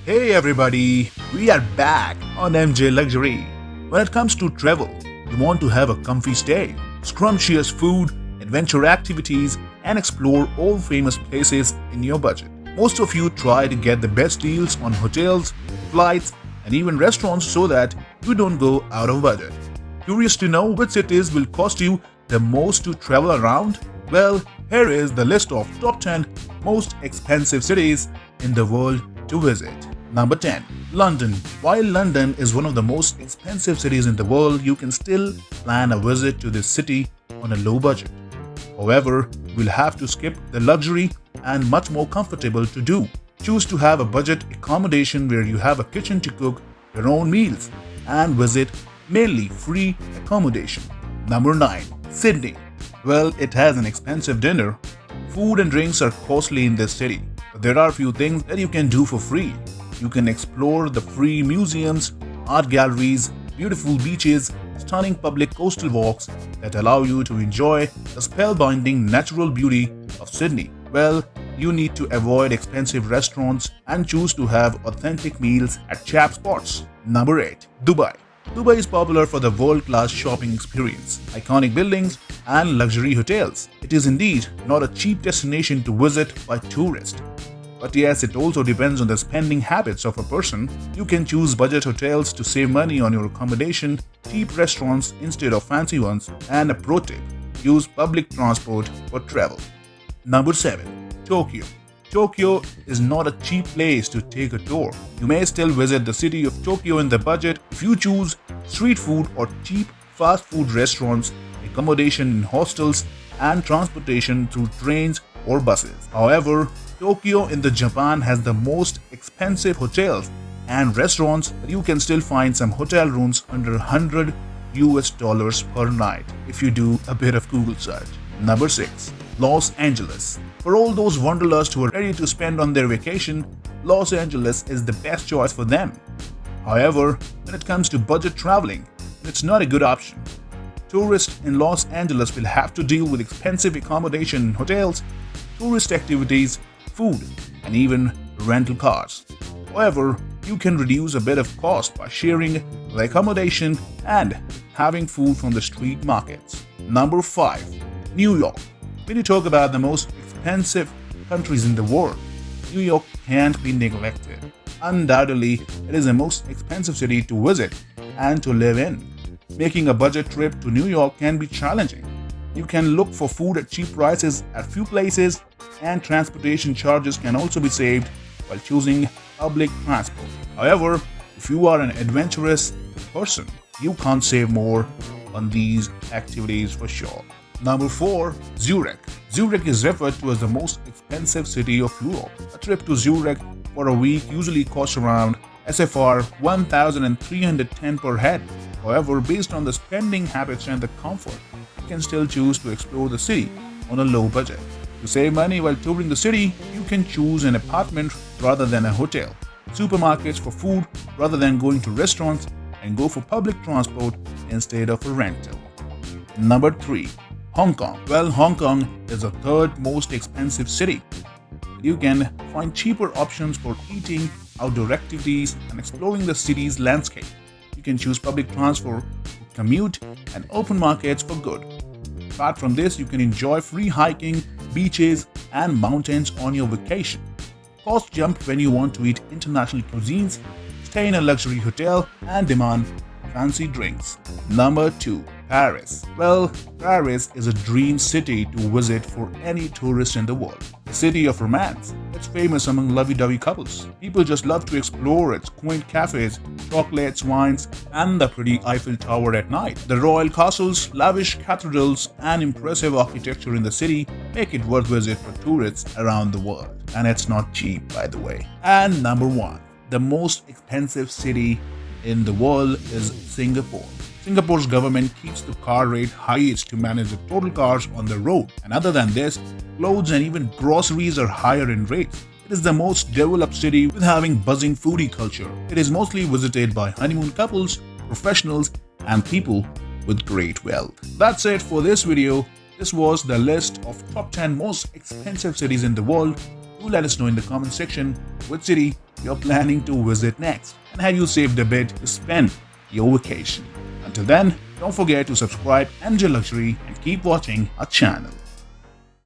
Hey everybody, we are back on MJ Luxury. When it comes to travel, you want to have a comfy stay, scrumptious food, adventure activities, and explore all famous places in your budget. Most of you try to get the best deals on hotels, flights, and even restaurants so that you don't go out of budget. Curious to know which cities will cost you the most to travel around? Well, here is the list of top 10 most expensive cities in the world to visit. Number 10. London. While London is one of the most expensive cities in the world, you can still plan a visit to this city on a low budget. However, you will have to skip the luxury and much more comfortable to do. Choose to have a budget accommodation where you have a kitchen to cook your own meals and visit mainly free accommodation. Number 9. Sydney. Well, it has an expensive dinner. Food and drinks are costly in this city, but there are few things that you can do for free. You can explore the free museums, art galleries, beautiful beaches, stunning public coastal walks that allow you to enjoy the spellbinding natural beauty of Sydney. Well, you need to avoid expensive restaurants and choose to have authentic meals at chap spots. Number 8. Dubai. Dubai is popular for the world-class shopping experience, iconic buildings, and luxury hotels. It is indeed not a cheap destination to visit by tourists. But yes, it also depends on the spending habits of a person. You can choose budget hotels to save money on your accommodation, cheap restaurants instead of fancy ones, and a pro tip: use public transport for travel. Number 7. Tokyo. Tokyo is not a cheap place to take a tour. You may still visit the city of Tokyo in the budget if you choose street food or cheap fast food restaurants, accommodation in hostels, and transportation through trains or buses. However, Tokyo in the Japan has the most expensive hotels and restaurants, but you can still find some hotel rooms under $100 per night if you do a bit of Google search. Number 6. Los Angeles. For all those wanderlust who are ready to spend on their vacation, Los Angeles is the best choice for them. However, when it comes to budget traveling, it's not a good option. Tourists in Los Angeles will have to deal with expensive accommodation in hotels, tourist activities, food, and even rental cars. However, you can reduce a bit of cost by sharing the accommodation and having food from the street markets. Number 5. New York. When you talk about the most expensive countries in the world, New York can't be neglected. Undoubtedly, it is the most expensive city to visit and to live in. Making a budget trip to New York can be challenging. You can look for food at cheap prices at few places, and transportation charges can also be saved while choosing public transport. However, if you are an adventurous person, you can't save more on these activities for sure. Number 4. Zurich. Zurich is referred to as the most expensive city of Europe. A trip to Zurich for a week usually costs around SFR 1,310 per head. However, based on the spending habits and the comfort, you can still choose to explore the city on a low budget. To save money while touring the city, you can choose an apartment rather than a hotel, supermarkets for food rather than going to restaurants, and go for public transport instead of a rental. Number 3. Hong Kong. Well, Hong Kong is the third most expensive city. You can find cheaper options for eating, outdoor activities, and exploring the city's landscape. You can choose public transport, commute, and open markets for good. Apart from this, you can enjoy free hiking, beaches, and mountains on your vacation. Costs jump when you want to eat international cuisines, stay in a luxury hotel, and demand fancy drinks. Number 2. Paris. Well, Paris is a dream city to visit for any tourist in the world. The city of romance. It's famous among lovey-dovey couples. People just love to explore its quaint cafes, chocolates, wines, and the pretty Eiffel Tower at night. The royal castles, lavish cathedrals, and impressive architecture in the city make it worth visit for tourists around the world. And it's not cheap, by the way. And number 1. The most expensive city in the world is Singapore. Singapore's government keeps the car rate highest to manage the total cars on the road. And other than this, clothes and even groceries are higher in rates. It is the most developed city with having buzzing foodie culture. It is mostly visited by honeymoon couples, professionals, and people with great wealth. That's it for this video. This was the list of top 10 most expensive cities in the world. Do let us know in the comment section which city you're planning to visit next, and have you saved a bit to spend your vacation. Until then, don't forget to subscribe MJ Luxury and keep watching our channel.